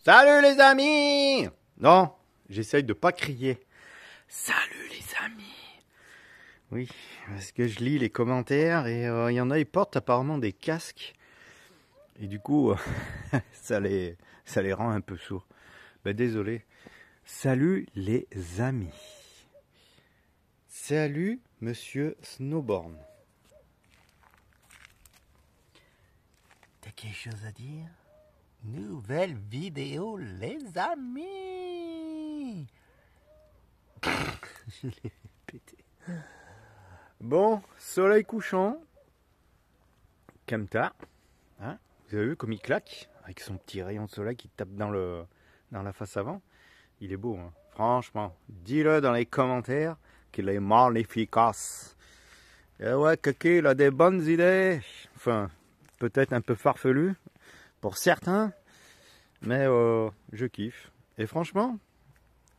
Salut les amis! Non, j'essaye de pas crier. Salut les amis! Oui, parce que je lis les commentaires et il y en a, ils portent apparemment des casques. Et du coup, ça les rend un peu sourds. Ben désolé. Salut les amis. Salut Monsieur Snowborn. T'as quelque chose à dire? Nouvelle vidéo les amis. Je l'ai pété. Bon, soleil couchant. Camtar. Hein, vous avez vu comme il claque? Avec son petit rayon de soleil qui tape dans la face avant. Il est beau, hein. Franchement. Dis-le dans les commentaires qu'il est magnifique. Et ouais, Kaki, il a des bonnes idées. Enfin, peut-être un peu farfelu pour certains. Mais je kiffe. Et franchement,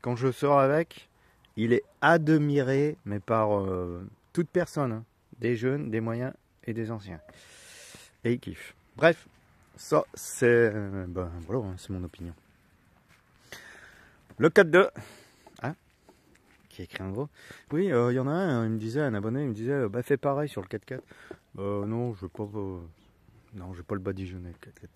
quand je sors avec, il est admiré, mais par toute personne. Hein. Des jeunes, des moyens et des anciens. Et il kiffe. Bref, ça c'est ben, voilà, c'est mon opinion. Le 4-2. Hein, qui a écrit un gros. Oui, il y en a un, il me disait, un abonné, il me disait, bah fais pareil sur le 4x4. Non, je veux pas. Non, je vais pas le badigeonner le 4x4.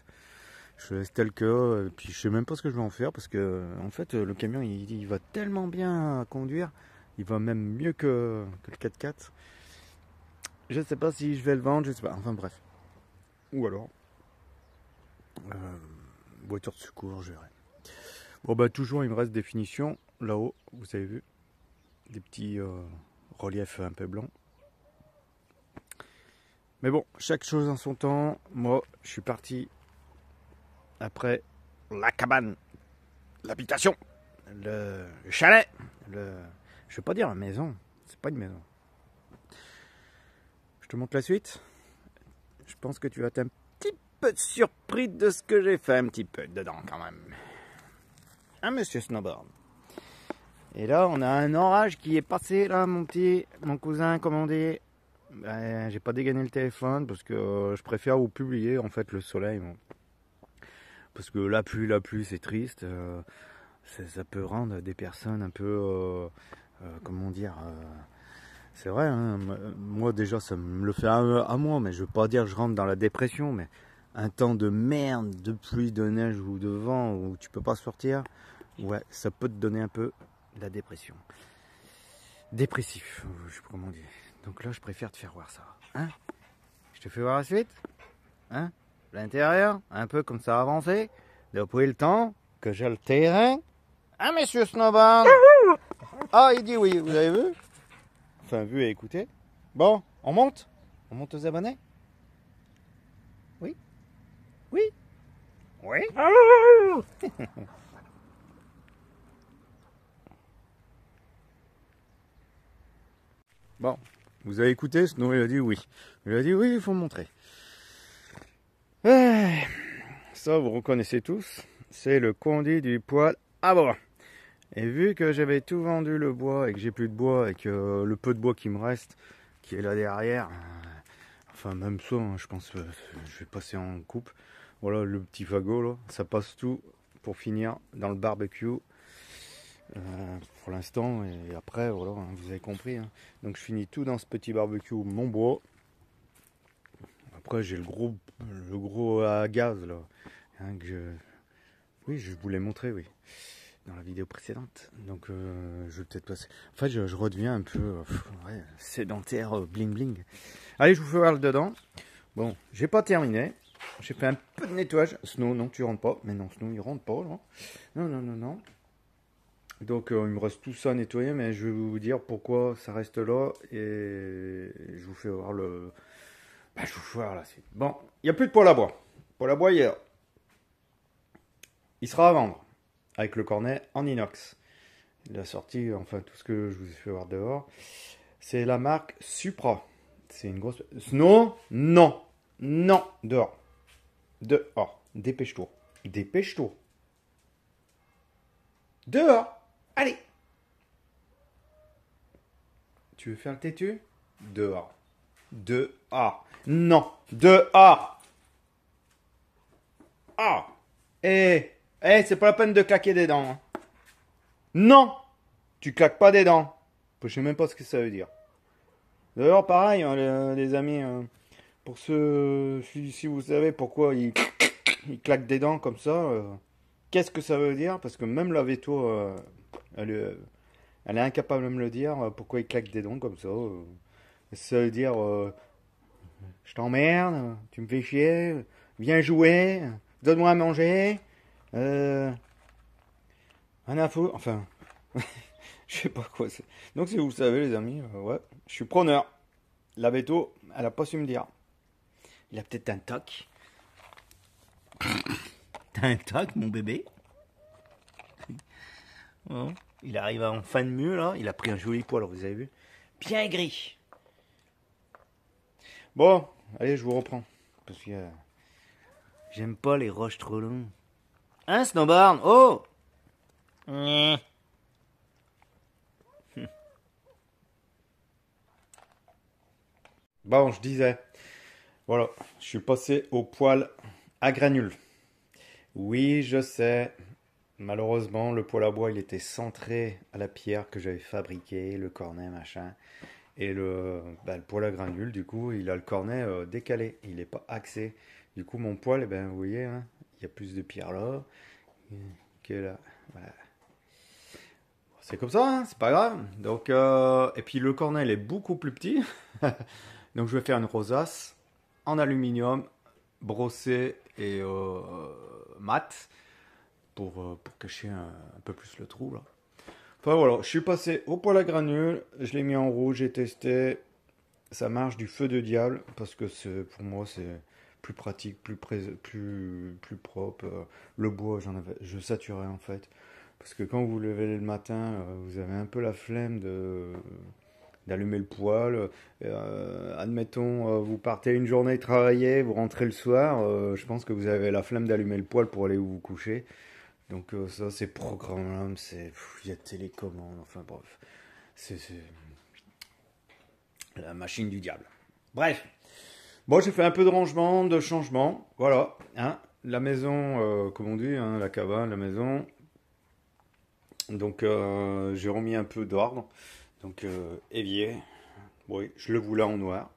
Je laisse tel que, et puis je sais même pas ce que je vais en faire parce que en fait le camion il va tellement bien à conduire, il va même mieux que le 4x4. Je sais pas si je vais le vendre, je sais pas, enfin bref. Ou alors voiture de secours, je verrai. Bon bah toujours il me reste des finitions là-haut, vous avez vu, des petits reliefs un peu blancs. Mais bon, chaque chose en son temps. Moi je suis parti après la cabane, l'habitation, le chalet, je vais pas dire la maison, c'est pas une maison. Je te montre la suite. Je pense que tu vas être un petit peu surpris de ce que j'ai fait un petit peu dedans quand même. Hein, Monsieur Snowboard. Et là, on a un orage qui est passé là, mon cousin, comment on dit. Ben, j'ai pas dégainé le téléphone parce que je préfère vous publier en fait le soleil. Bon. Parce que la pluie, c'est triste. Ça peut rendre des personnes un peu, comment dire, c'est vrai, hein, moi déjà ça me le fait à moi, mais je veux pas dire que je rentre dans la dépression, mais un temps de merde, de pluie, de neige ou de vent où tu peux pas sortir, ouais, ça peut te donner un peu la dépression. Dépressif, je sais pas comment dire. Donc là, je préfère te faire voir ça. Hein, je te fais voir la suite. Hein, l'intérieur, un peu comme ça avancé, depuis le temps que j'ai le terrain. Hein, Monsieur Snowboard? Ah, il dit oui, vous avez vu? Enfin, vu et écouté. Bon, on monte? On monte aux abonnés? Oui? Oui? Oui? Bon, vous avez écouté? Snow, il a dit oui. Il a dit oui, il faut montrer. Ça, vous reconnaissez tous. C'est le conduit du poêle à bois. Et vu que j'avais tout vendu le bois et que j'ai plus de bois et que le peu de bois qui me reste, qui est là derrière, enfin même ça, hein, je pense que je vais passer en coupe. Voilà le petit fagot là, ça passe tout pour finir dans le barbecue pour l'instant. Et après, voilà, hein, vous avez compris. Hein. Donc je finis tout dans ce petit barbecue, mon bois. Après j'ai le gros à gaz là, hein, oui, je vous l'ai montré, oui. Dans la vidéo précédente, donc je vais peut-être passer. En fait, je redeviens un peu ouais, sédentaire, bling bling. Allez, je vous fais voir le dedans. Bon, j'ai pas terminé. J'ai fait un peu de nettoyage. Snow, non, tu rentres pas. Mais non, Snow, il rentre pas. Là. Non, non, non, non. Donc, il me reste tout ça à nettoyer, mais je vais vous dire pourquoi ça reste là et je vous fais voir le. Bah, je vous fais voir la suite. Bon, il n'y a plus de poêle à bois. Poêle à bois hier. Il sera à vendre. Avec le cornet en inox. Il a sorti, enfin tout ce que je vous ai fait voir dehors. C'est la marque Supra. C'est une grosse... Snow? Non. Non. Dehors. Dehors. Dépêche-toi. Dépêche-toi. Dehors. Allez. Tu veux faire le têtu? Dehors. Dehors. Non. Dehors. Ah. Et... Eh, c'est pas la peine de claquer des dents. Hein. Non, tu claques pas des dents. Je sais même pas ce que ça veut dire. D'ailleurs, pareil, hein, les amis, pour ceux, si vous savez pourquoi ils claquent des dents comme ça, qu'est-ce que ça veut dire? Parce que même la veto, elle, elle est incapable de me le dire, pourquoi ils claquent des dents comme ça. Ça veut dire, je t'emmerde, tu me fais chier, viens jouer, donne-moi à manger, un info, enfin, je sais pas quoi c'est. Donc si vous savez les amis, ouais, je suis preneur. La veto, elle a pas su me dire. Il a peut-être un toc. T'as un toc, mon bébé? Oh, il arrive en fin de mue là, il a pris un joli poil, vous avez vu? Bien gris. Bon, allez, je vous reprends. Parce que j'aime pas les roches trop longues. Hein, Snowboard? Oh! Bon, je disais, voilà, je suis passé au poil à granules. Oui, je sais, malheureusement, le poêle à bois, il était centré à la pierre que j'avais fabriquée, le cornet, machin. Et le poêle à granules, du coup, il a le cornet décalé, il n'est pas axé. Du coup, mon poêle, eh ben, vous voyez, hein, il y a plus de pierre là que là. Voilà. C'est comme ça, hein, c'est pas grave. Donc, et puis le cornet, il est beaucoup plus petit. Donc, je vais faire une rosace en aluminium, brossée et mat pour cacher un peu plus le trou là. Enfin voilà, je suis passé au poêle à granules, je l'ai mis en rouge, j'ai testé, ça marche du feu de diable parce que pour moi c'est plus pratique, plus propre. Le bois, je saturais en fait parce que quand vous vous levez le matin, vous avez un peu la flemme d'allumer le poêle. Admettons, vous partez une journée travailler, vous rentrez le soir, je pense que vous avez la flemme d'allumer le poêle pour aller vous coucher. Donc ça c'est programmable, il y a télécommande, enfin bref, c'est la machine du diable. Bref, bon j'ai fait un peu de rangement, de changement, voilà, hein, la maison, comme on dit, hein, la cabane, la maison. Donc j'ai remis un peu d'ordre, donc évier, oui, je le voulais en noir.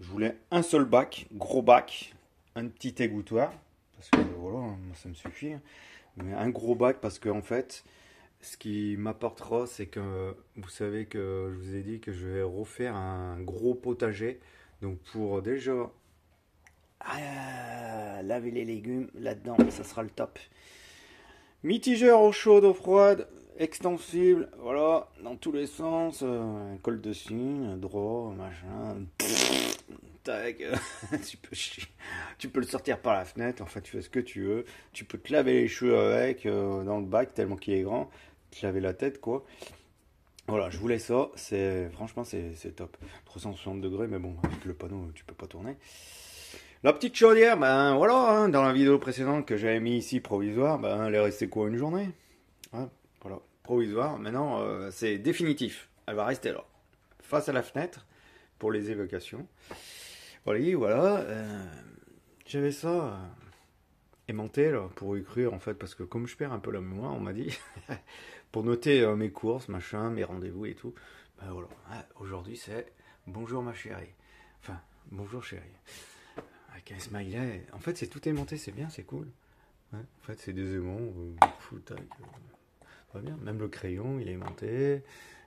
Je voulais un seul bac, gros bac, un petit égouttoir, parce que voilà, moi ça me suffit. Mais un gros bac parce que en fait, ce qui m'apportera, c'est que vous savez que je vous ai dit que je vais refaire un gros potager. Donc pour déjà laver les légumes là-dedans, ça sera le top. Mitigeur eau chaude, eau froide, extensible, voilà, dans tous les sens, un col dessus, un drap, machin. Tac, tu peux le sortir par la fenêtre, enfin tu fais ce que tu veux. Tu peux te laver les cheveux avec dans le bac tellement qu'il est grand, te laver la tête quoi. Voilà, je voulais ça, franchement c'est top. 360 degrés, mais bon, avec le panneau tu peux pas tourner. La petite chaudière, ben voilà, hein, dans la vidéo précédente que j'avais mis ici provisoire, ben elle est restée quoi une journée, hein, voilà, provisoire. Maintenant c'est définitif, elle va rester là, face à la fenêtre pour les évocations. Voilà, j'avais ça aimanté là, pour écrire en fait, parce que comme je perds un peu la mémoire, on m'a dit, pour noter mes courses, machin, mes rendez-vous et tout. Ben voilà, aujourd'hui c'est bonjour ma chérie. Enfin, bonjour chérie. Avec un smiley. En fait, c'est tout aimanté, c'est bien, c'est cool. Ouais, en fait, c'est des aimants, très bien. Même le crayon, il est aimanté.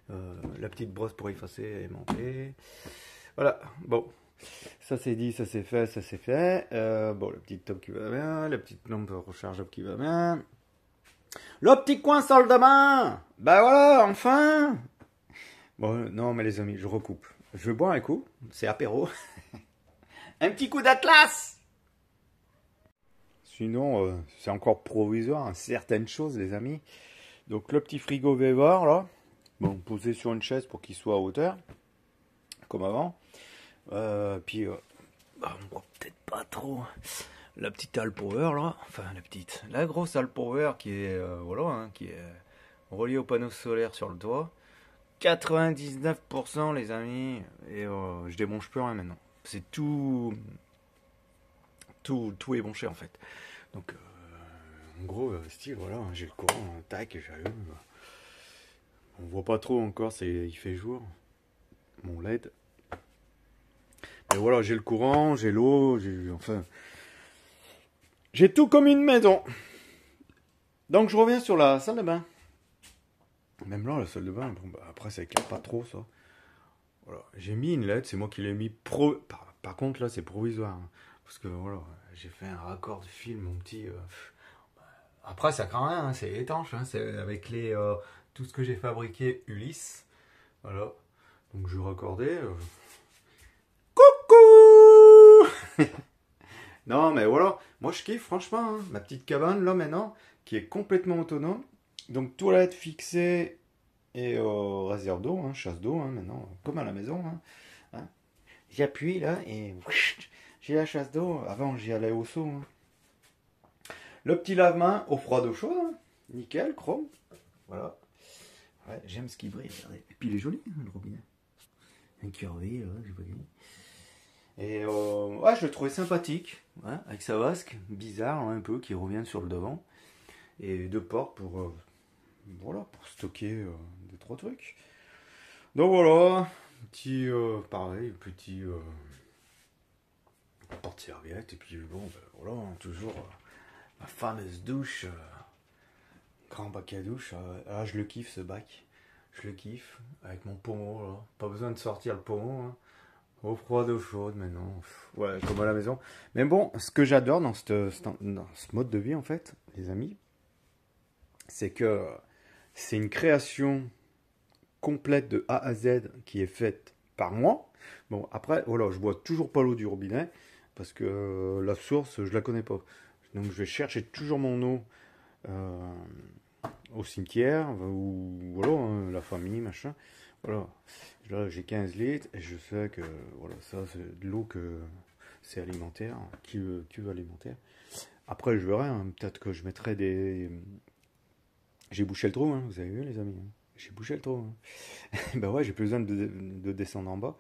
La petite brosse pour effacer est aimantée. Voilà, bon. Ça c'est dit, ça c'est fait, ça c'est fait. Bon, le petit top qui va bien, la petite lampe rechargeable qui va bien. Le petit coin salle de bain. Ben voilà, enfin. Bon, non mais les amis, je recoupe. Je vais boire un coup, c'est apéro. Un petit coup d'Atlas. Sinon, c'est encore provisoire, hein, certaines choses les amis. Donc le petit frigo Vévar là, bon, posé sur une chaise pour qu'il soit à hauteur, comme avant. Puis, on voit peut-être pas trop la petite Alpower là, enfin la grosse Alpower qui est, voilà, hein, qui est reliée au panneau solaire sur le toit. 99% les amis, et je débranche plus rien maintenant. C'est tout est branché en fait. Donc, en gros, style, voilà, j'ai le courant, tac, j'allume. On voit pas trop encore, il fait jour. Mon LED. Mais voilà, j'ai le courant, j'ai l'eau, j'ai tout comme une maison. Donc je reviens sur la salle de bain. Même là, la salle de bain, bon, bah, après ça éclaire pas trop ça. Voilà. J'ai mis une LED, c'est moi qui l'ai mis par contre là c'est provisoire. Hein. Parce que voilà, j'ai fait un raccord de fil, mon petit. Après ça craint rien, hein, c'est étanche, hein, c'est avec tout ce que j'ai fabriqué Ulysse. Voilà. Donc je raccordais. Coucou. Non mais voilà, moi je kiffe franchement, hein, ma petite cabane là maintenant, qui est complètement autonome. Donc toilette fixée et réserve d'eau, hein, chasse d'eau hein, maintenant, comme à la maison. Hein, hein. J'appuie là et j'ai la chasse d'eau. Avant j'y allais au seau. Hein. Le petit lave-main au froid d'eau chaude, hein. Nickel, chrome. Voilà. Ouais, j'aime ce qui brille, regardez. Et puis il est joli, hein, le robinet. Incurvé, là, j'ai pas dit. Et ouais, je le trouvais sympathique, ouais, avec sa vasque bizarre hein, un peu qui revient sur le devant. Et deux portes voilà, pour stocker deux, trois trucs. Donc voilà, petit, pareil, petit porte-serviette. Et puis bon, ben, voilà, hein, toujours ma fameuse douche, grand bac à douche. Là, je le kiffe ce bac. Je le kiffe avec mon pommeau. Là. Pas besoin de sortir le pommeau. Hein. Au froid, d'eau chaude maintenant. Ouais, comme à la maison. Mais bon, ce que j'adore dans ce mode de vie, en fait, les amis, c'est que c'est une création complète de A à Z qui est faite par moi. Bon, après, voilà, je bois toujours pas l'eau du robinet parce que la source, je la connais pas. Donc, je vais chercher toujours mon eau au cimetière ou voilà, hein, la famille, machin. Voilà. Là, j'ai 15 litres et je sais que voilà, ça, c'est de l'eau que c'est alimentaire, cuve alimentaire. Après, je verrai, hein, peut-être que je mettrai des. J'ai bouché le trou, hein, vous avez vu, les amis. Hein. J'ai bouché le trou. Hein. Ben ouais, j'ai plus besoin de descendre en bas.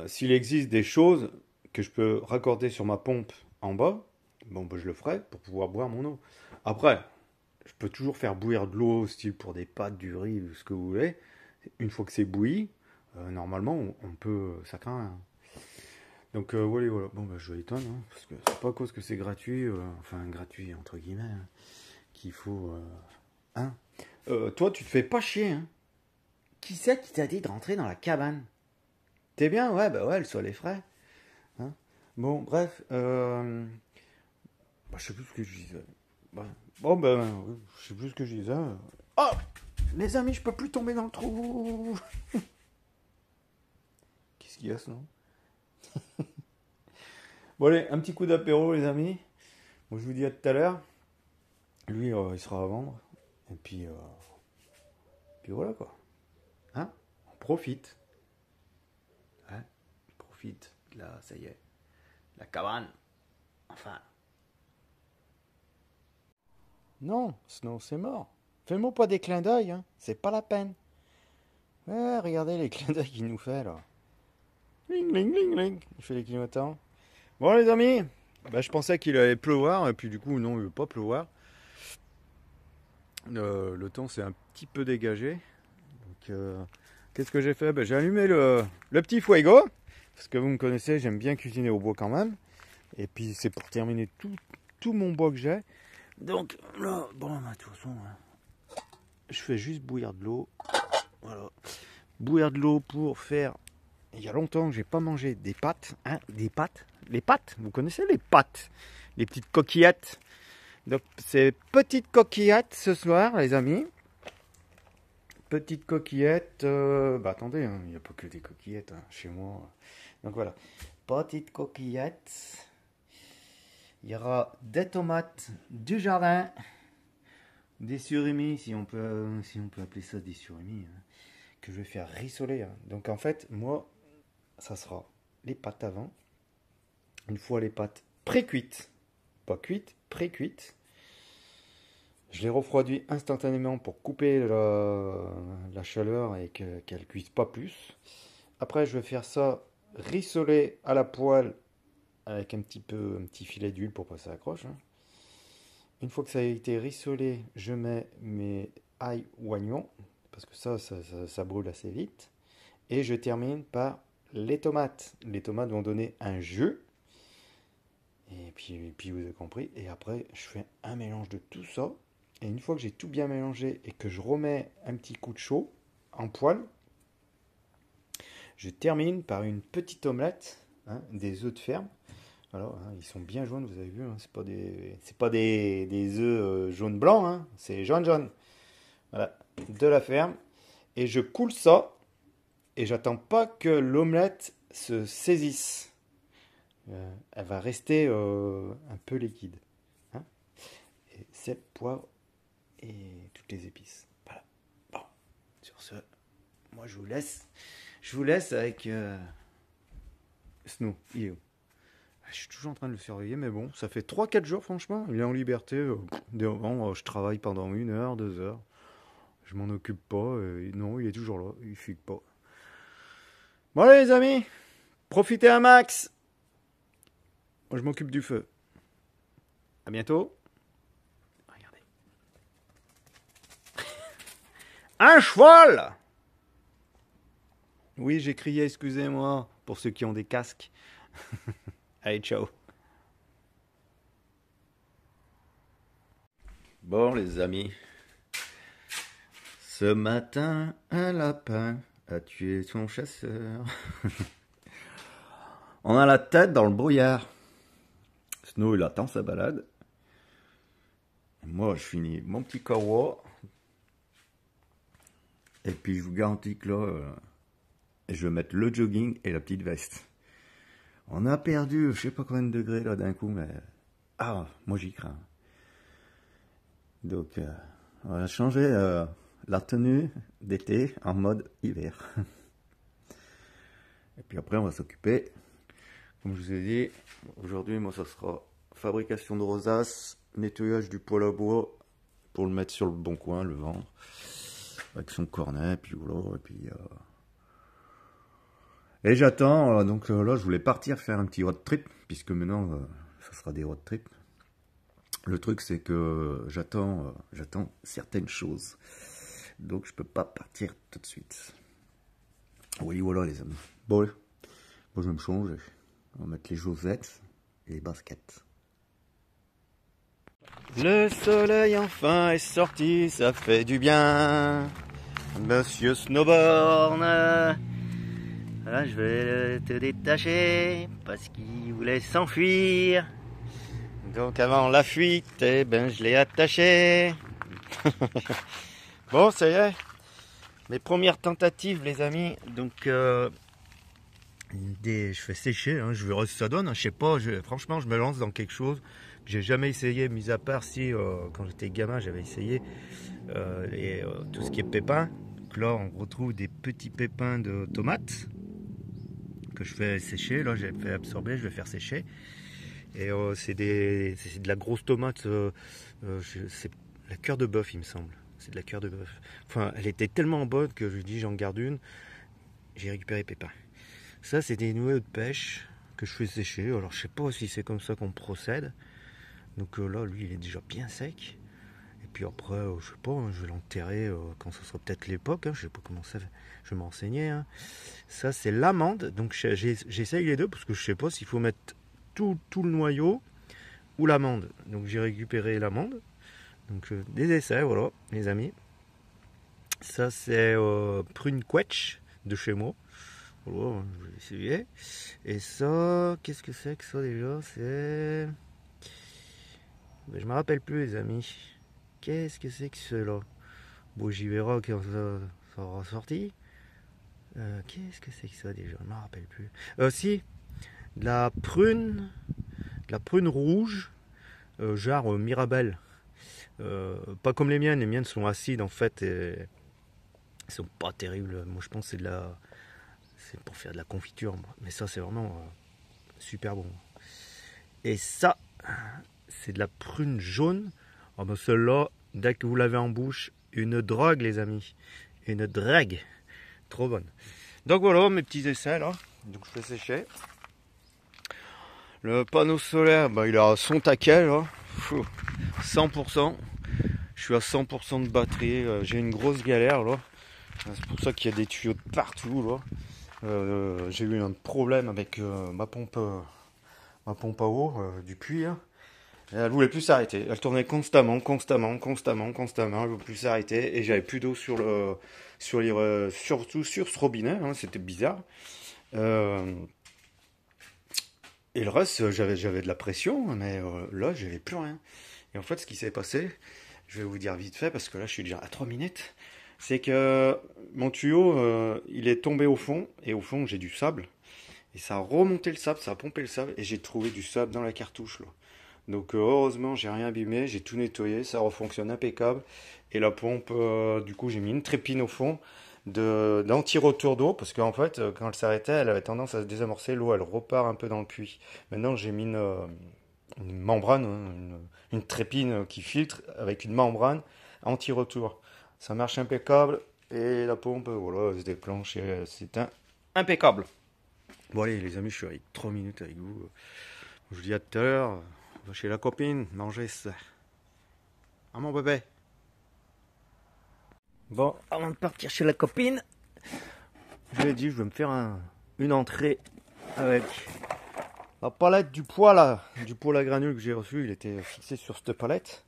S'il existe des choses que je peux raccorder sur ma pompe en bas, bon, ben, je le ferai pour pouvoir boire mon eau. Après, je peux toujours faire bouillir de l'eau, style pour des pâtes, du riz, ce que vous voulez. Une fois que c'est bouilli, normalement, on peut. Ça craint rien. Donc voilà, voilà. Bon, bah, je vais étonner, hein, parce que c'est pas à cause que c'est gratuit, enfin gratuit entre guillemets, hein, qu'il faut. Hein. Toi, tu te fais pas chier, hein. Qui c'est qui t'a dit de rentrer dans la cabane? T'es bien? Ouais, bah ouais, le sol est frais. Hein. Bon, bref, bah, je sais plus ce que je disais. Bah, bon, ben, je sais plus ce que je disais. Oh! Les amis, je peux plus tomber dans le trou. Qu'est-ce qu'il y a, ce nom? Bon, allez, un petit coup d'apéro, les amis. Bon, je vous dis à tout à l'heure. Lui, il sera à vendre. Et puis voilà, quoi. Hein? On profite. Hein? On profite. Là, ça y est. La cabane. Enfin. Non, sinon c'est mort. Fais-moi pas des clins d'œil, hein. C'est pas la peine. Ouais, regardez les clins d'œil qu'il nous fait, là. Ling, ling, ling, ling. Il fait les clignotants. Bon, les amis, bah, je pensais qu'il allait pleuvoir, et puis du coup, non, il ne veut pas pleuvoir. Le temps s'est un petit peu dégagé. Donc, qu'est-ce que j'ai fait? Bah, j'ai allumé le petit fuego, parce que vous me connaissez, j'aime bien cuisiner au bois quand même. Et puis, c'est pour terminer tout mon bois que j'ai. Donc, là, bon, bah, de toute façon, hein, je fais juste bouillir de l'eau. Voilà. Bouillir de l'eau pour faire. Il y a longtemps que j'ai pas mangé des pâtes, hein, des pâtes. Les pâtes, vous connaissez les pâtes, les petites coquillettes. Donc c'est petites coquillettes ce soir, les amis. Petites coquillettes. Bah attendez, hein, il n'y a pas que des coquillettes hein, chez moi. Donc voilà, petites coquillettes. Il y aura des tomates du jardin, des surimi, si on peut appeler ça des surimi, hein, que je vais faire rissoler. Hein. Donc en fait, moi, ça sera les pâtes avant. Une fois les pâtes pré-cuites, pas cuites, pré-cuites, je les refroidis instantanément pour couper la chaleur et qu'elles ne cuisent pas plus. Après, je vais faire ça rissoler à la poêle avec un petit filet d'huile pour pas que ça accroche. Hein. Une fois que ça a été rissolé, je mets mes ail ou oignons, parce que ça brûle assez vite. Et je termine par les tomates. Les tomates vont donner un jus. Et puis vous avez compris. Et après, je fais un mélange de tout ça. Et une fois que j'ai tout bien mélangé et que je remets un petit coup de chaud en poêle, je termine par une petite omelette, hein, des œufs de ferme. Alors, hein, ils sont bien jaunes, vous avez vu, hein, c'est pas des œufs jaune blanc, hein, c'est jaune jaune. Voilà, de la ferme. Et je coule ça et j'attends pas que l'omelette se saisisse. Elle va rester un peu liquide. Hein. Et sel, poivre et toutes les épices. Voilà. Bon, sur ce, moi je vous laisse. Je vous laisse avec Snow. Il est où? Je suis toujours en train de le surveiller, mais bon, ça fait 3-4 jours, franchement. Il est en liberté. Je travaille pendant 1 heure, 2 heures. Je m'en occupe pas. Non, il est toujours là. Il fugue pas. Bon, allez, les amis, profitez un max. Moi, je m'occupe du feu. À bientôt. Regardez. Un cheval! Oui, j'ai crié, excusez-moi, pour ceux qui ont des casques. Allez, ciao. Bon, les amis. Ce matin, un lapin a tué son chasseur. On a la tête dans le brouillard. Snow, il attend sa balade. Moi, je finis mon petit kawa. Et puis, je vous garantis que là, je vais mettre le jogging et la petite veste. On a perdu, je sais pas combien de degrés là d'un coup, mais... Ah, moi j'y crains. Donc, on va changer la tenue d'été en mode hiver. Et puis après, on va s'occuper, comme je vous ai dit, aujourd'hui, moi ça sera fabrication de rosaces, nettoyage du poêle à bois pour le mettre sur le bon coin, le vendre, avec son cornet, puis voilà, et puis... Et j'attends, donc là je voulais partir faire un petit road trip, puisque maintenant ça sera des road trips. Le truc c'est que j'attends certaines choses, donc je peux pas partir tout de suite. Oui voilà les amis. Bon, moi je vais me changer, on va mettre les chaussettes et les baskets. Le soleil enfin est sorti, ça fait du bien. Monsieur Snowborn. Voilà, je vais te détacher parce qu'il voulait s'enfuir. Donc avant la fuite, eh ben, je l'ai attaché. Bon, ça y est. Mes premières tentatives, les amis. Donc, je fais sécher. Hein, je verrai ce que ça donne. Hein, je sais pas. Franchement, je me lance dans quelque chose que j'ai jamais essayé, mis à part si, quand j'étais gamin, j'avais essayé tout ce qui est pépins. Donc là, on retrouve des petits pépins de tomates que je fais sécher. Là, j'ai fait absorber, je vais faire sécher. Et c'est de la grosse tomate. C'est la cœur de bœuf, il me semble. C'est de la cœur de bœuf. Enfin, elle était tellement bonne que je dis j'en garde une. J'ai récupéré les pépins. Ça, c'est des noyaux de pêche que je fais sécher. Alors, je sais pas si c'est comme ça qu'on procède. Donc là, lui, il est déjà bien sec. Et puis après, je sais pas, hein, je vais l'enterrer quand ce sera peut-être l'époque. Hein, je sais pas comment ça. Je vais m'enseigner. Hein. Ça, c'est l'amande. Donc j'essaye les deux parce que je sais pas s'il faut mettre tout le noyau ou l'amande. Donc j'ai récupéré l'amande. Donc des essais, voilà, les amis. Ça, c'est prune quetch de chez moi. Voilà, je vais essayer. Et ça, qu'est-ce que c'est que ça déjà? C'est... Je me rappelle plus, les amis. Qu'est-ce que c'est que cela? Bon, j'y verrai quand ça aura sorti. Qu'est-ce que c'est que ça déjà? Je me rappelle plus. Si, de la prune rouge, genre Mirabelle. Pas comme les miennes sont acides en fait. Et elles sont pas terribles. Moi, je pense que c'est pour faire de la confiture. Mais ça, c'est vraiment super bon. Et ça, c'est de la prune jaune. Oh ben celle-là, dès que vous l'avez en bouche, une drogue, les amis. Une drague. Trop bonne. Donc voilà, mes petits essais là. Donc je fais sécher. Le panneau solaire, bah, il a son taquet là. 100%. Je suis à 100% de batterie. J'ai une grosse galère là. C'est pour ça qu'il y a des tuyaux de partout là. J'ai eu un problème avec ma pompe à eau du puits. Hein. Elle voulait plus s'arrêter. Elle tournait constamment. Elle voulait plus s'arrêter. Et j'avais plus d'eau surtout sur ce robinet. Hein. C'était bizarre. Et le reste, j'avais de la pression, mais là, j'avais plus rien. Et en fait, ce qui s'est passé, je vais vous dire vite fait, parce que là, je suis déjà à 3 minutes, c'est que mon tuyau, il est tombé au fond, et au fond, j'ai du sable. Et ça a remonté le sable, ça a pompé le sable, et j'ai trouvé du sable dans la cartouche, là. Donc, heureusement, j'ai rien abîmé, j'ai tout nettoyé, ça refonctionne impeccable. Et la pompe, du coup, j'ai mis une trépine au fond d'anti-retour d'eau, parce qu'en fait, quand elle s'arrêtait, elle avait tendance à se désamorcer, l'eau, elle repart un peu dans le puits. Maintenant, j'ai mis une membrane, hein, une trépine qui filtre avec une membrane anti-retour. Ça marche impeccable, et la pompe, voilà, elle se déclenche, et c'est impeccable. Bon allez les amis, je suis avec 3 minutes avec vous. Je vous dis à tout à l'heure, on va chez la copine, manger ça. Ah mon bébé. Bon, avant de partir chez la copine, je lui ai dit je vais me faire une entrée avec la palette du poêle à granule que j'ai reçu. Il était fixé sur cette palette.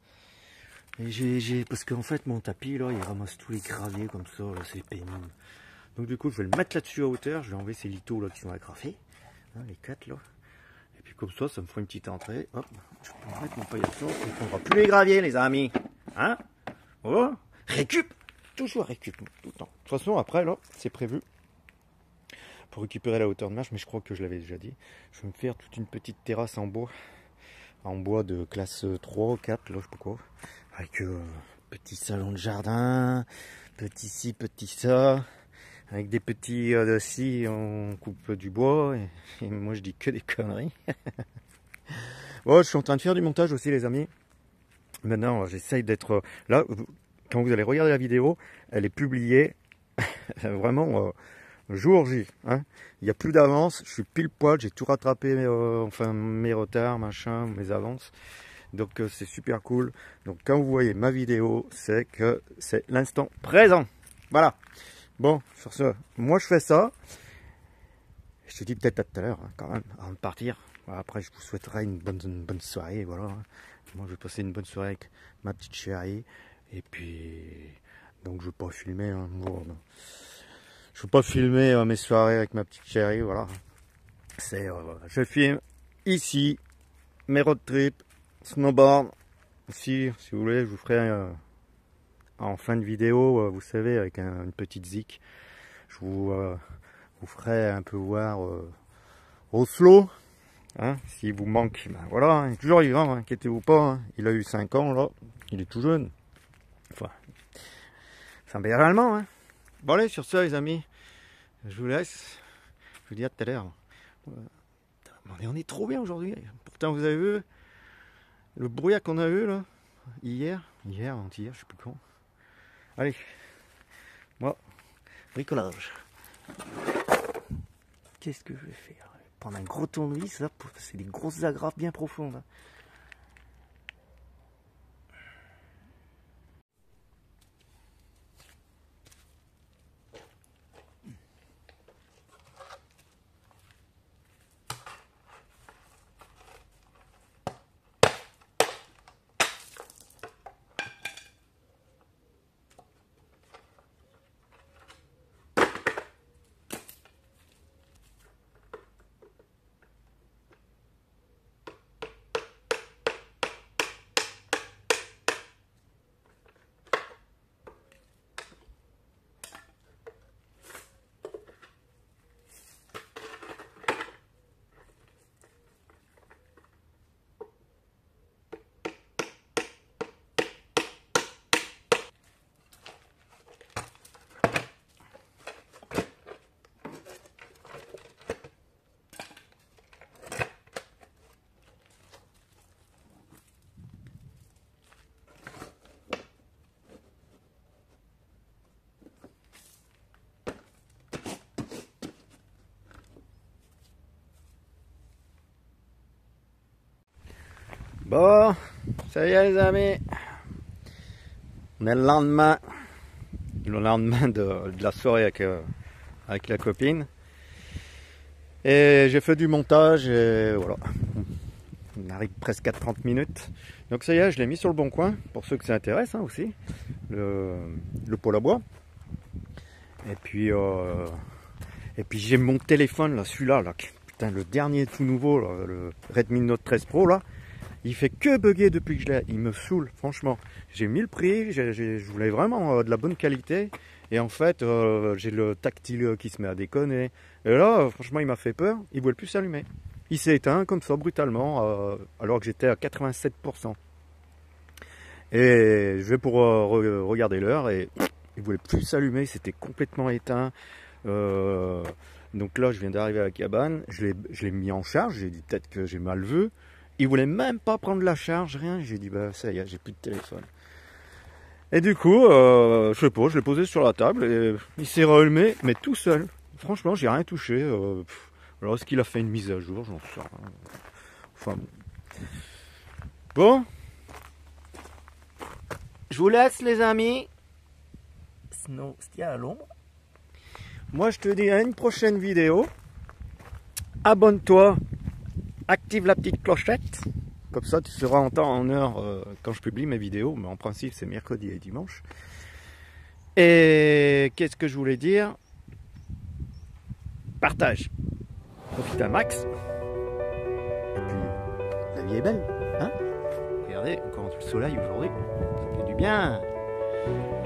Et parce qu'en fait mon tapis là, il ramasse tous les graviers comme ça, là, c'est pénible. Donc du coup je vais le mettre là-dessus à hauteur, je vais enlever ces lithos là qui sont agrafés, hein, les 4 là. Et puis comme ça me fera une petite entrée. Hop, je peux mettre mon paillasson, on ne prendra plus les graviers les amis. Hein? Oh, récup! Toujours récup, tout le temps. De toute façon après là, c'est prévu. Pour récupérer la hauteur de marche, mais je crois que je l'avais déjà dit. Je vais me faire toute une petite terrasse en bois de classe 3, 4, là je sais pas quoi. Avec petit salon de jardin, petit ci, petit ça. Avec des petits si on coupe du bois et moi je dis que des conneries. Bon, je suis en train de faire du montage aussi les amis. Maintenant j'essaye d'être là. Quand vous allez regarder la vidéo, elle est publiée vraiment jour J. Hein. Il n'y a plus d'avance, je suis pile poil, j'ai tout rattrapé, enfin mes retards, machin, mes avances. Donc c'est super cool. Donc quand vous voyez ma vidéo, c'est que c'est l'instant présent. Voilà. Bon, sur ce, moi je fais ça. Je te dis peut-être à tout à l'heure, hein, quand même, avant de partir. Voilà, après, je vous souhaiterai une bonne soirée. Voilà. Moi, je vais passer une bonne soirée avec ma petite chérie. Et puis, donc, je ne vais pas filmer. Hein, je ne vais pas filmer mes soirées avec ma petite chérie. Voilà. Je filme ici mes road trips, snowboard. Si vous voulez, je vous ferai en fin de vidéo, vous savez, avec une petite zik. Je vous ferai un peu voir Oslo. Hein, s'il vous manque, ben voilà, hein, il est toujours vivant, hein, inquiétez-vous pas. Hein, il a eu 5 ans là, il est tout jeune. Enfin, c'est un belge allemand. Hein. Bon allez, sur ça les amis, je vous laisse. Je vous dis à tout à l'heure. On est trop bien aujourd'hui. Pourtant vous avez vu le brouillard qu'on a eu là, hier, avant-hier, je sais plus quand. Allez, moi, bricolage. Qu'est-ce que je vais faire? Prendre un gros tournevis, là, c'est des grosses agrafes bien profondes. Bon, Ça y est les amis, on est le lendemain de la soirée avec la copine. Et j'ai fait du montage et voilà. On arrive presque à 30 minutes. Donc ça y est, je l'ai mis sur le bon coin, pour ceux que ça intéresse aussi, le pôle à bois. Et puis j'ai mon téléphone là, celui-là, là, putain, le dernier tout nouveau, là, le Redmi Note 13 Pro là. Il fait que bugger depuis que je l'ai. Il me saoule, franchement. J'ai mis le prix, je voulais vraiment de la bonne qualité. Et en fait, j'ai le tactile qui se met à déconner. Et là, franchement, il m'a fait peur. Il ne voulait plus s'allumer. Il s'est éteint comme ça, brutalement, alors que j'étais à 87%. Et je vais pour regarder l'heure et il ne voulait plus s'allumer. C'était complètement éteint. Donc là, je viens d'arriver à la cabane. Je l'ai mis en charge. J'ai dit peut-être que j'ai mal vu. Il voulait même pas prendre la charge, rien. J'ai dit, bah ça y est, j'ai plus de téléphone. Et du coup, je sais pas, je l'ai posé sur la table et il s'est reallumé, mais tout seul. Franchement, j'ai rien touché. Alors, est-ce qu'il a fait une mise à jour? J'en sais rien. Enfin bon. Je vous laisse, les amis. Sinon, c'est à l'ombre. Moi, je te dis à une prochaine vidéo. Abonne-toi. Active la petite clochette, comme ça tu seras en temps, en heure quand je publie mes vidéos, mais en principe c'est mercredi et dimanche. Et qu'est-ce que je voulais dire? Partage, profite un max. Et puis la vie est belle, hein? Regardez, encore le soleil aujourd'hui, ça fait du bien.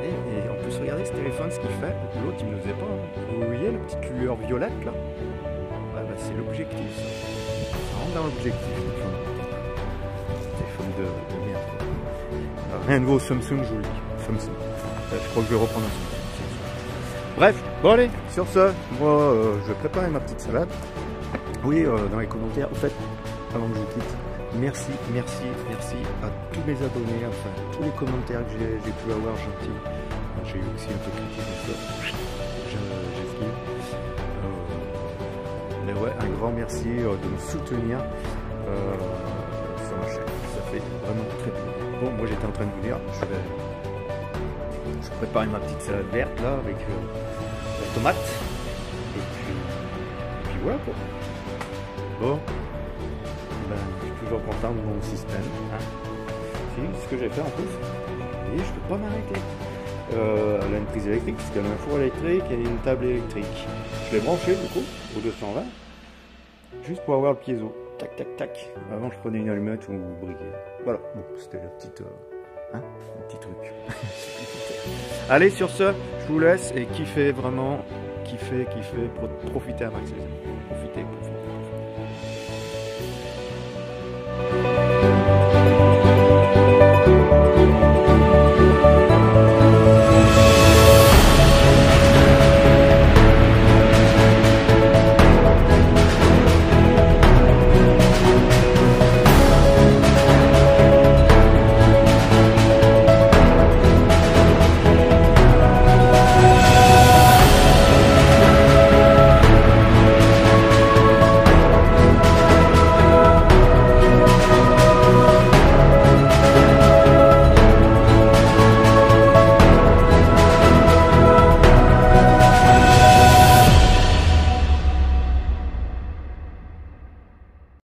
Et en plus regardez ce téléphone, ce qu'il fait. L'autre il ne le faisait pas, hein. Vous voyez la petite lueur violette là? Ouais, bah, c'est l'objectif ça. Dans l'objectif, téléphone de merde. Rien de vaut Samsung, je vous le dis. Samsung. Je crois que je vais reprendre un Samsung. Bref, bon allez, sur ce, moi je vais préparer ma petite salade. Oui, dans les commentaires, en fait, avant que je vous quitte, merci à tous mes abonnés, enfin tous les commentaires que j'ai pu avoir gentils. J'ai eu aussi un peu critique de ça. J'esquive. Mais ouais, un grand merci de me soutenir sur ma chaîne. Ça fait vraiment très plaisir. Bon, moi j'étais en train de vous dire, je prépare ma petite salade verte là avec la tomate. Et puis voilà quoi. Bon, ben, je suis toujours content de mon système. Hein. C'est ce que j'ai fait en plus. Et je peux pas m'arrêter. Elle a une prise électrique, parce qu'elle a un four électrique et une table électrique. Je l'ai branché du coup au 220, juste pour avoir le piezo. Tac tac tac. Avant je prenais une allumette ou un briquet. Voilà, bon, c'était le petit truc. Allez, sur ce, je vous laisse et kiffez vraiment, kiffez, profitez à max. Profitez.